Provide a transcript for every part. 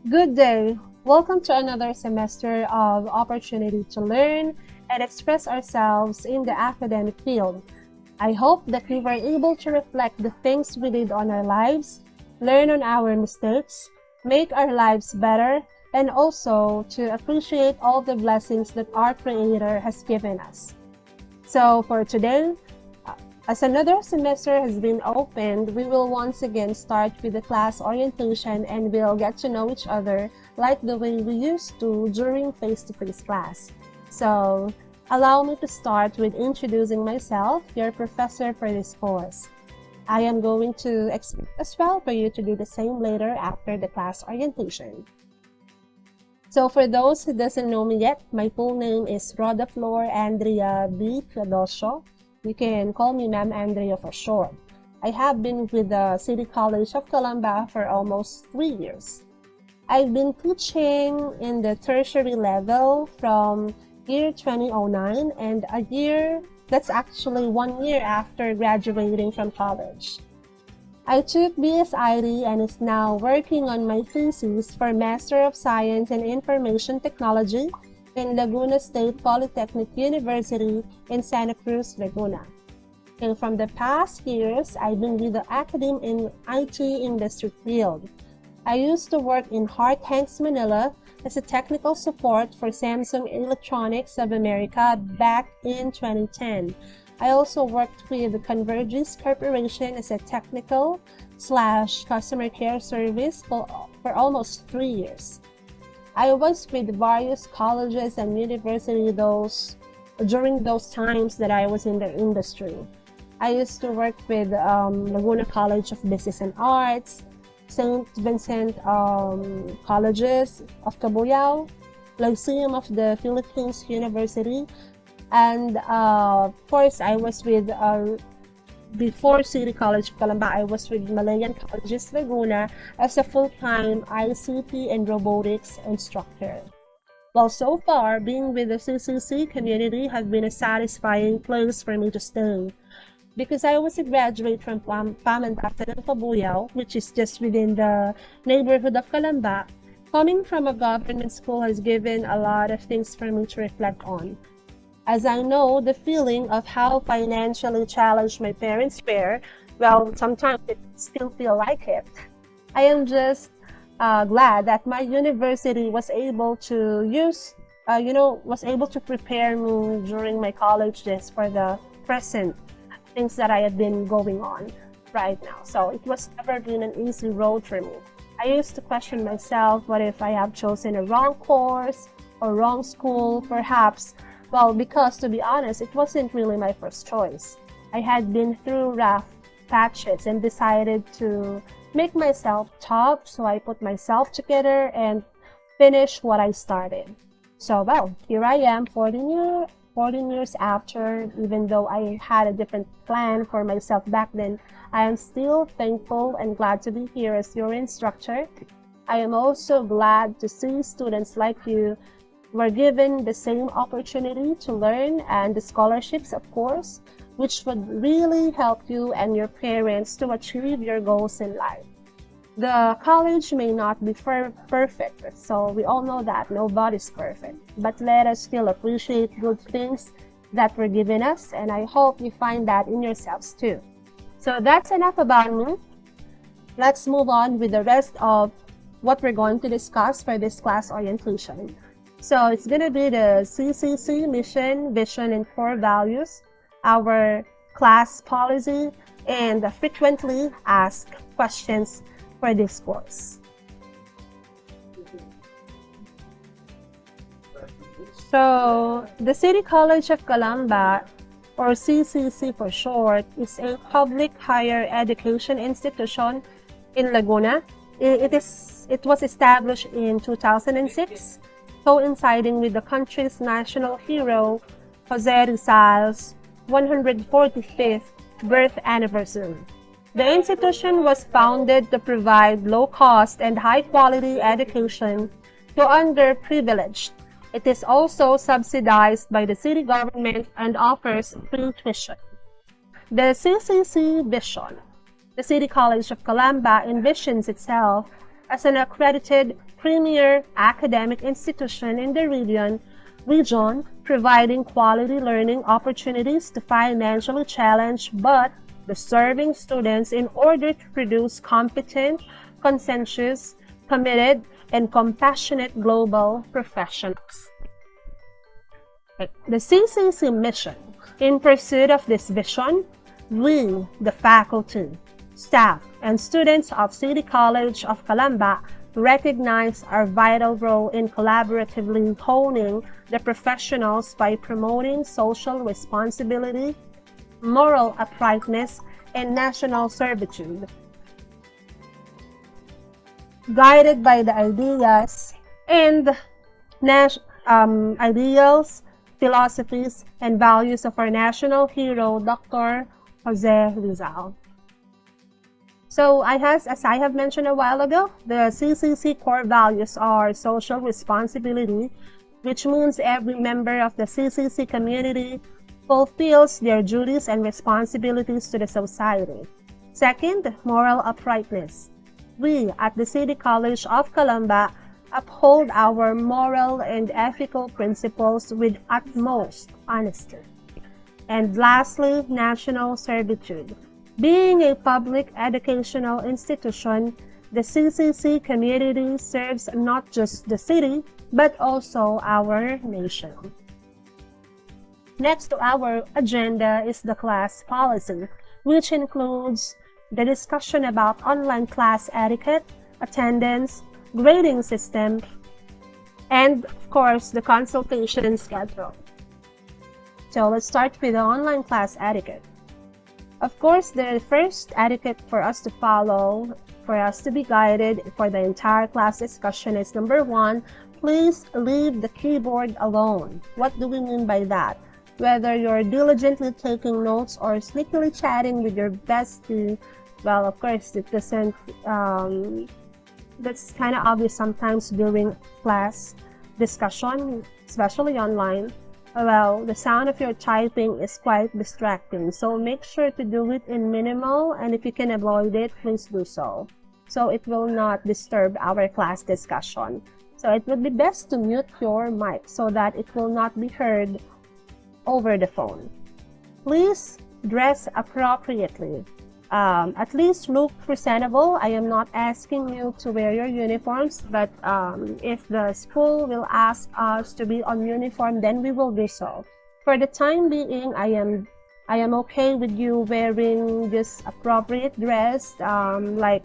Good day. Welcome to another semester of opportunity to learn and express ourselves in the academic field. I hope that we were able to reflect the things we did on our lives, learn on our mistakes, make our lives better, and also to appreciate all the blessings that our Creator has given us. So for today, as another semester has been opened, we will once again start with the class orientation and we'll get to know each other like the way we used to during face-to-face class. So, allow me to start with introducing myself, your professor for this course. I am going to expect as well for you to do the same later after the class orientation. So for those who doesn't know me yet, my full name is Roda Flor Andrea B. Teodosio. You can call me Ma'am Andrea for short. I have been with the City College of Calamba for almost 3 years. I've been teaching in the tertiary level from year 2009 and that's actually 1 year after graduating from college. I took BSID and is now working on my thesis for Master of Science in Information Technology in Laguna State Polytechnic University in Santa Cruz, Laguna. And from the past years, I've been with the academe in IT industry field. I used to work in Hart Hanks, Manila as a technical support for Samsung Electronics of America back in 2010. I also worked with the Convergys Corporation as a technical/customer care service for almost 3 years. I was with various colleges and universities during those times that I was in the industry. I used to work with Laguna College of Business and Arts, St. Vincent Colleges of Cabuyao, Lyceum of the Philippines University, and of course I was with before City College of Calamba, I was with Malayan Colleges Laguna as a full-time ICT and robotics instructor. Well, so far, being with the CCC community has been a satisfying place for me to stay. Because I was a graduate from Pamantasan ng Cabuyao, which is just within the neighborhood of Calamba, coming from a government school has given a lot of things for me to reflect on. As I know the feeling of how financially challenged my parents were, well, sometimes it still feel like it. I am just glad that my university was able to prepare me during my college days for the present things that I had been going on right now. So it was never been an easy road for me. I used to question myself, what if I have chosen a wrong course or wrong school, perhaps. Well, because to be honest, it wasn't really my first choice. I had been through rough patches and decided to make myself tough, so I put myself together and finish what I started. So, well, here I am 14 years after. Even though I had a different plan for myself back then, I am still thankful and glad to be here as your instructor. I am also glad to see students like you were given the same opportunity to learn, and the scholarships, of course, which would really help you and your parents to achieve your goals in life. The college may not be perfect, so we all know that nobody's perfect, but let us still appreciate good things that were given us, and I hope you find that in yourselves too. So that's enough about me. Let's move on with the rest of what we're going to discuss for this class orientation. So it's going to be the CCC mission, vision, and core values, our class policy, and the frequently asked questions for this course. So the City College of Calamba, or CCC for short, is a public higher education institution in Laguna. It was established in 2006. Coinciding with the country's national hero, Jose Rizal's 145th birth anniversary. The institution was founded to provide low-cost and high-quality education to underprivileged. It is also subsidized by the city government and offers free tuition. The CCC vision. The City College of Calamba envisions itself as an accredited premier academic institution in the region, providing quality learning opportunities to financially challenged but deserving students in order to produce competent, conscientious, committed, and compassionate global professionals. The CCC mission. In pursuit of this vision, we, the faculty, staff, and students of City College of Calamba, recognize our vital role in collaboratively honing the professionals by promoting social responsibility, moral uprightness, and national servitude. Guided by the ideals, philosophies, and values of our national hero, Dr. Jose Rizal. So, as I have mentioned a while ago, the CCC core values are social responsibility, which means every member of the CCC community fulfills their duties and responsibilities to the society. Second, moral uprightness. We, at the City College of Calamba, uphold our moral and ethical principles with utmost honesty. And lastly, national servitude. Being a public educational institution, the CCC community serves not just the city, but also our nation. Next to our agenda is the class policy, which includes the discussion about online class etiquette, attendance, grading system, and of course the consultation schedule. So let's start with the online class etiquette. Of course, the first etiquette for us to follow, for us to be guided for the entire class discussion is number 1, please leave the keyboard alone. What do we mean by that? Whether you're diligently taking notes or sneakily chatting with your bestie, well, of course, it doesn't, that's kind of obvious sometimes during class discussion, especially online. Well, the sound of your typing is quite distracting, so make sure to do it in minimal, and if you can avoid it, please do so. So it will not disturb our class discussion. So it would be best to mute your mic so that it will not be heard over the phone. Please dress appropriately. At least look presentable. I am not asking you to wear your uniforms, but if the school will ask us to be on uniform, then we will do so. For the time being, I am okay with you wearing this appropriate dress, like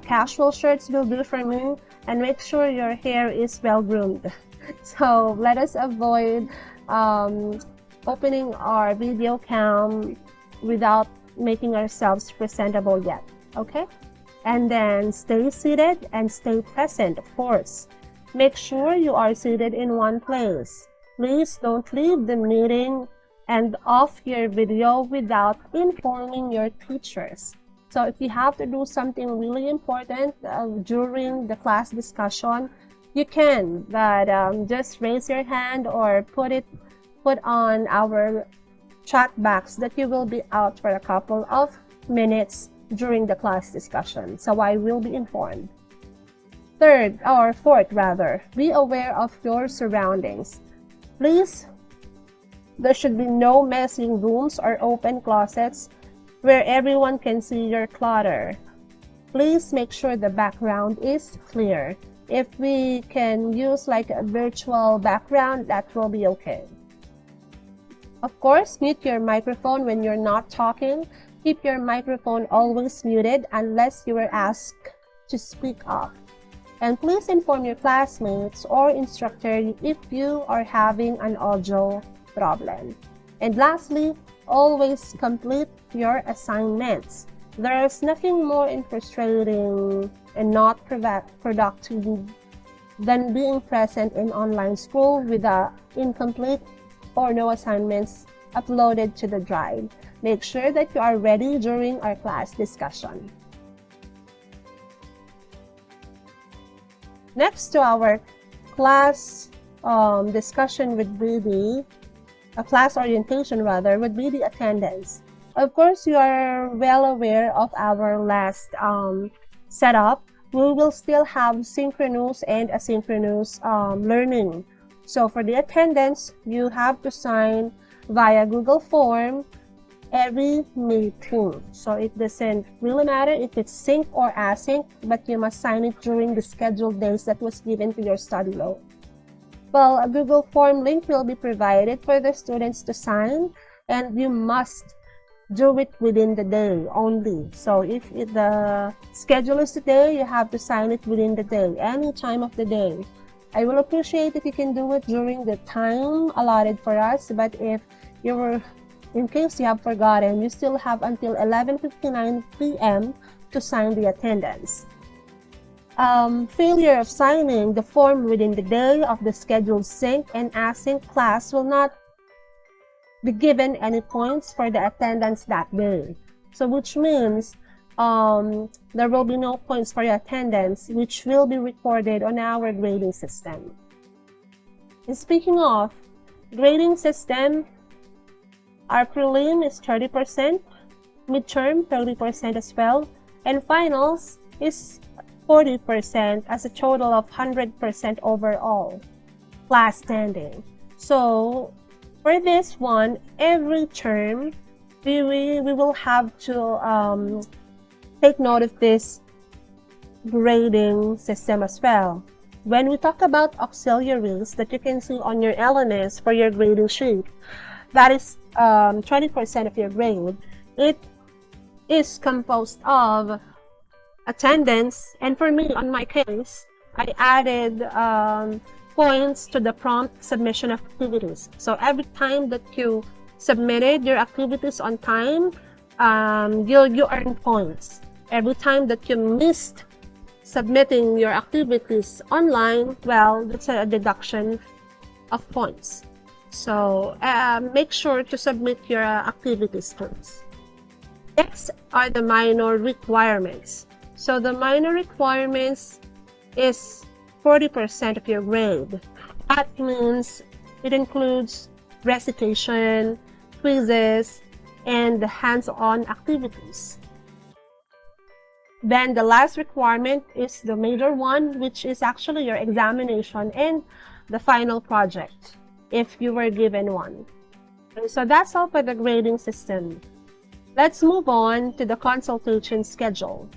casual shirts will do for me, and make sure your hair is well groomed. So let us avoid opening our video cam without making ourselves presentable yet, okay? And then stay seated and stay present, of course. Make sure you are seated in one place. Please don't leave the meeting and off your video without informing your teachers. So if you have to do something really important during the class discussion, you can, but just raise your hand or put on our chat box that you will be out for a couple of minutes during the class discussion, so I will be informed. Fourth, be aware of your surroundings. Please, there should be no messy rooms or open closets where everyone can see your clutter. Please make sure the background is clear. If we can use like a virtual background, that will be okay. Of course, mute your microphone when you're not talking. Keep your microphone always muted unless you are asked to speak up. And please inform your classmates or instructor if you are having an audio problem. And lastly, always complete your assignments. There is nothing more frustrating and not productive than being present in online school with an incomplete or no assignments uploaded to the drive. Make sure that you are ready during our class discussion. Next to our class discussion would be a class orientation would be the attendance. Of course, you are well aware of our last setup we will still have synchronous and asynchronous learning. So for the attendance, you have to sign via Google Form every meeting. So it doesn't really matter if it's sync or async, but you must sign it during the scheduled days that was given to your study load. Well, a Google Form link will be provided for the students to sign, and you must do it within the day only. So if the schedule is today, you have to sign it within the day, any time of the day. I will appreciate if you can do it during the time allotted for us, but if you were, in case you have forgotten, you still have until 11:59 p.m. to sign the attendance. Failure of signing the form within the day of the scheduled sync and async class will not be given any points for the attendance that day. So which means there will be no points for your attendance, which will be recorded on our grading system. And speaking of grading system, our prelim is 30%, midterm 30% as well, and finals is 40% as a total of 100% overall class standing. So for this one, every term we will have to take note of this grading system as well. When we talk about auxiliaries that you can see on your elements for your grading sheet, that is 20% of your grade. It is composed of attendance, and for me, on my case, I added points to the prompt submission of activities. So every time that you submitted your activities on time, you earn points. Every time that you missed submitting your activities online, well, that's a deduction of points. So make sure to submit your activities first. Next are the minor requirements. So the minor requirements is 40% of your grade. That means it includes recitation, quizzes, and hands-on activities. Then the last requirement is the major one, which is actually your examination and the final project, if you were given one. So that's all for the grading system. Let's move on to the consultation schedule.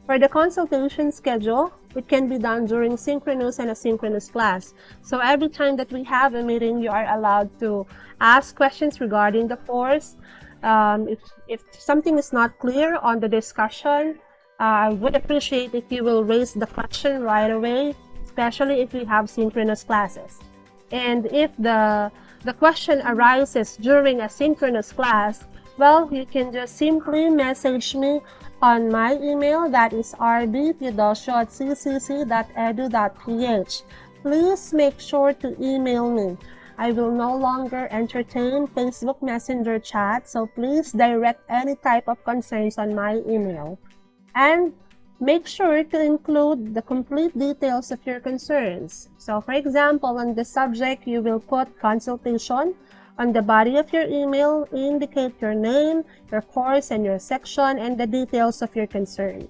For the consultation schedule, it can be done during synchronous and asynchronous class. So every time that we have a meeting, you are allowed to ask questions regarding the course. If something is not clear on the discussion, I would appreciate if you will raise the question right away, especially if we have synchronous classes. And if the question arises during a synchronous class, well, you can just simply message me on my email, that is rbpidosho@ccc.edu.ph. Please make sure to email me. I will no longer entertain Facebook Messenger chat, so please direct any type of concerns on my email. And make sure to include the complete details of your concerns. So for example, on the subject, you will put consultation. On the body of your email, indicate your name, your course, and your section, and the details of your concern.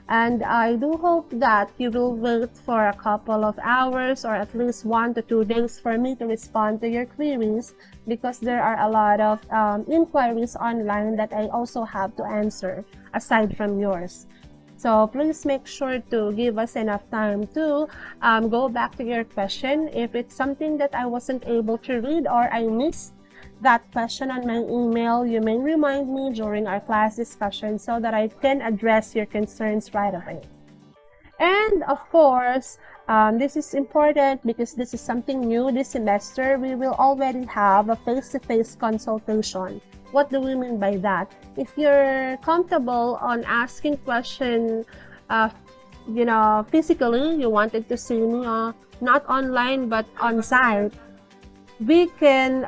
And I do hope that you will wait for a couple of hours or at least 1 to 2 days for me to respond to your queries, because there are a lot of inquiries online that I also have to answer aside from yours. So please make sure to give us enough time to go back to your question. If it's something that I wasn't able to read or I missed that question on my email, you may remind me during our class discussion so that I can address your concerns right away. And of course, this is important because this is something new this semester. We will already have a face-to-face consultation. What do we mean by that? If you're comfortable on asking questions, physically, you wanted to see me, not online but on site, we can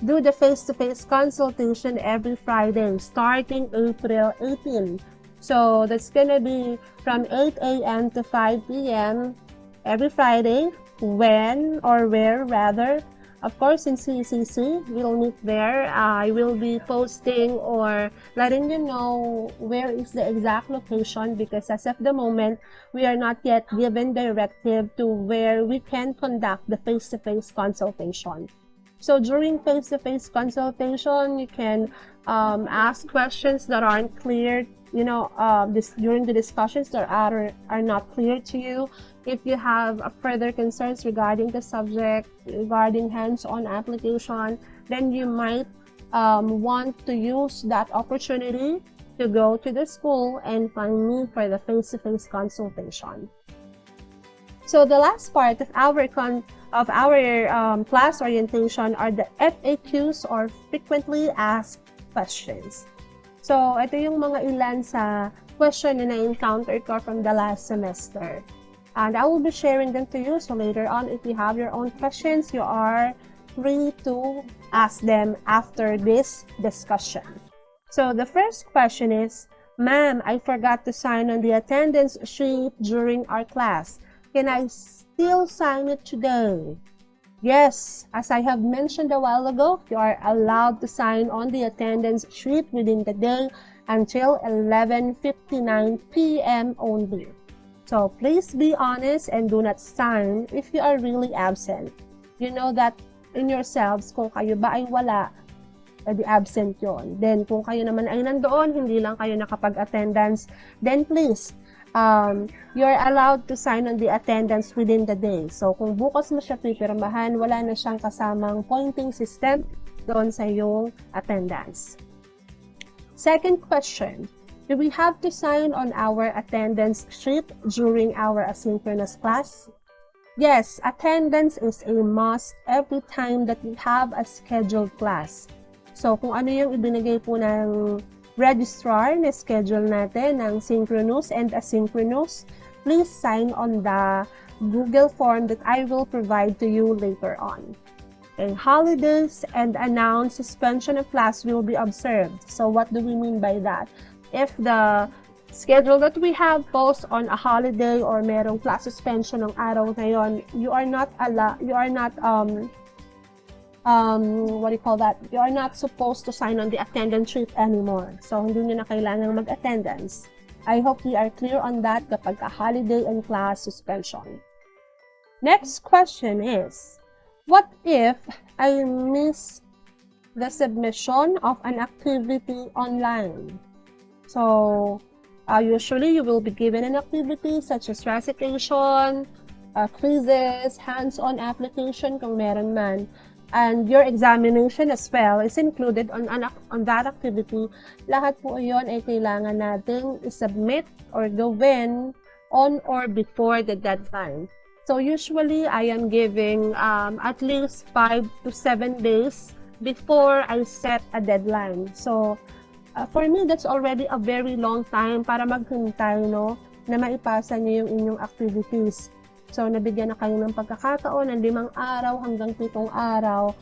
do the face-to-face consultation every Friday starting April 18. So that's gonna be from 8 a.m. to 5 p.m. every Friday, when or where rather Of course, in CCC, we'll meet there. I will be posting or letting you know where is the exact location, because as of the moment, we are not yet given directive to where we can conduct the face-to-face consultation. So during face-to-face consultation, you can ask questions that aren't clear, during the discussions that are not clear to you. If you have further concerns regarding the subject, regarding hands-on application, then you might want to use that opportunity to go to the school and find me for the face-to-face consultation. So the last part of our class orientation are the FAQs, or frequently asked questions. So ito yung mga ilan sa question na na-encounter ko from the last semester. And I will be sharing them to you. So later on, if you have your own questions, you are free to ask them after this discussion. So the first question is, "Ma'am, I forgot to sign on the attendance sheet during our class. Can I still sign it today?" Yes, as I have mentioned a while ago, you are allowed to sign on the attendance sheet within the day until 11:59 p.m. only. So please be honest and do not sign if you are really absent. You know that in yourselves, kung kayo ba ay wala, edi absent yon. Then kung kayo naman ay nandoon, hindi lang kayo nakapag-attendance, then please, you're allowed to sign on the attendance within the day. So kung bukas mo siya pipirmahan, wala na siyang kasamang pointing system doon sa iyong attendance. Second question, do we have to sign on our attendance sheet during our asynchronous class? Yes, attendance is a must every time that we have a scheduled class. So kung ano yung ibinigay po ng registrar na schedule natin ng synchronous and asynchronous, please sign on the Google form that I will provide to you later on. And holidays and announced suspension of class will be observed. So what do we mean by that? If the schedule that we have falls on a holiday or merong class suspension ng araw na yon, you are not you are not supposed to sign on the attendance sheet anymore. So, hindi nyo na kailangan mag-attendance. I hope we are clear on that kapag a holiday and class suspension. Next question is, what if I miss the submission of an activity online? So, usually you will be given an activity such as recitation, quizzes, hands-on application kung meron man. And your examination as well is included on that activity. Lahat po iyon ay kailangan nating isubmit or gawin on or before the deadline. So usually, I am giving at least 5 to 7 days before I set a deadline. So for me, that's already a very long time para maghintay, no, na maipasa niyo yung inyong activities. So, nabigyan na kayo ng pagkakataon ng 5 araw hanggang 7 araw.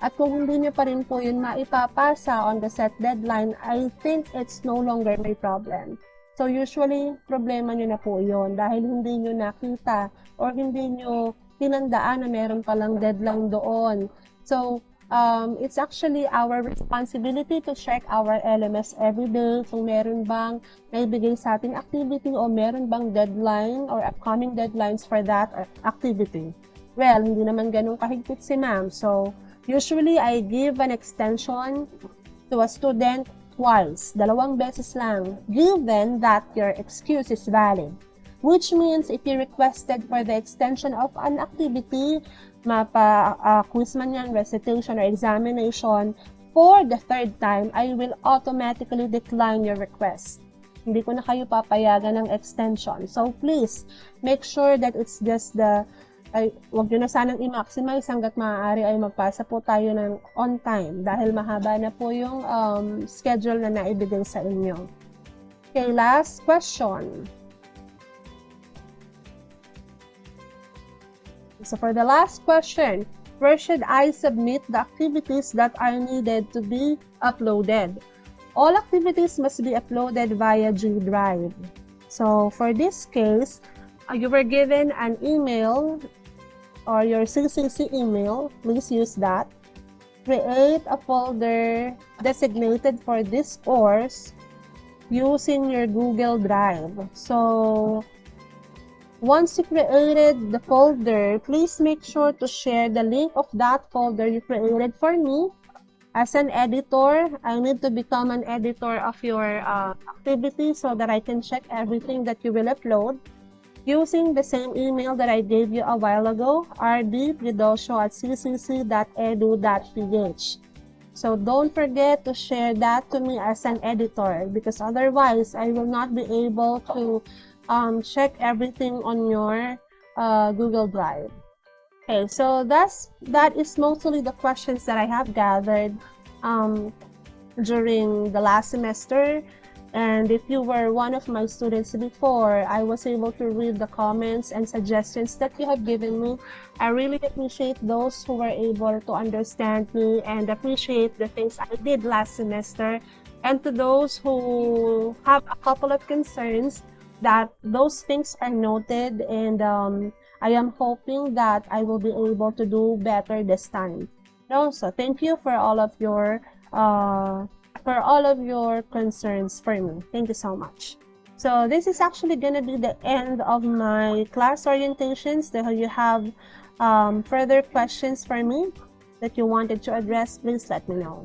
At kung hindi nyo pa rin po yun maipapasa on the set deadline, I think it's no longer my problem. So, usually, problema nyo na po yun dahil hindi nyo nakita or hindi nyo tinandaan na meron palang deadline doon. So, it's actually our responsibility to check our LMS every day kung meron bang naibigay sa ating activity o meron bang deadline or upcoming deadlines for that activity. Well, hindi naman ganun kahigpit si ma'am. So, usually, I give an extension to a student twice, 2 beses lang, given that your excuse is valid. Which means, if you requested for the extension of an activity, quiz man yan, recitation, or examination, for the 3rd time, I will automatically decline your request. Hindi ko na kayo papayagan ng extension. So, please, make sure that it's just wag nyo na sanang i-maximize hanggat maaari ay magpasa po tayo ng on time dahil mahaba na po yung schedule na naibigay sa inyo. Okay, last question. So for the last question, where should I submit the activities that are needed to be uploaded? All activities must be uploaded via G Drive. So for this case, you were given an email or your CCC email, please use that. Create a folder designated for this course using your Google Drive. So once you created the folder, please make sure to share the link of that folder you created for me. As an editor, I need to become an editor of your activity so that I can check everything that you will upload using the same email that I gave you a while ago, rdpridosio@ccc.edu.ph. So don't forget to share that to me as an editor, because otherwise I will not be able to check everything on your Google Drive. Okay, so that is mostly the questions that I have gathered during the last semester. And if you were one of my students before, I was able to read the comments and suggestions that you have given me. I really appreciate those who were able to understand me and appreciate the things I did last semester. And to those who have a couple of concerns, that those things are noted, and I am hoping that I will be able to do better this time. So thank you for all of your concerns for me. Thank you so much. So this is actually going to be the end of my class orientations. If you have further questions for me that you wanted to address, please let me know.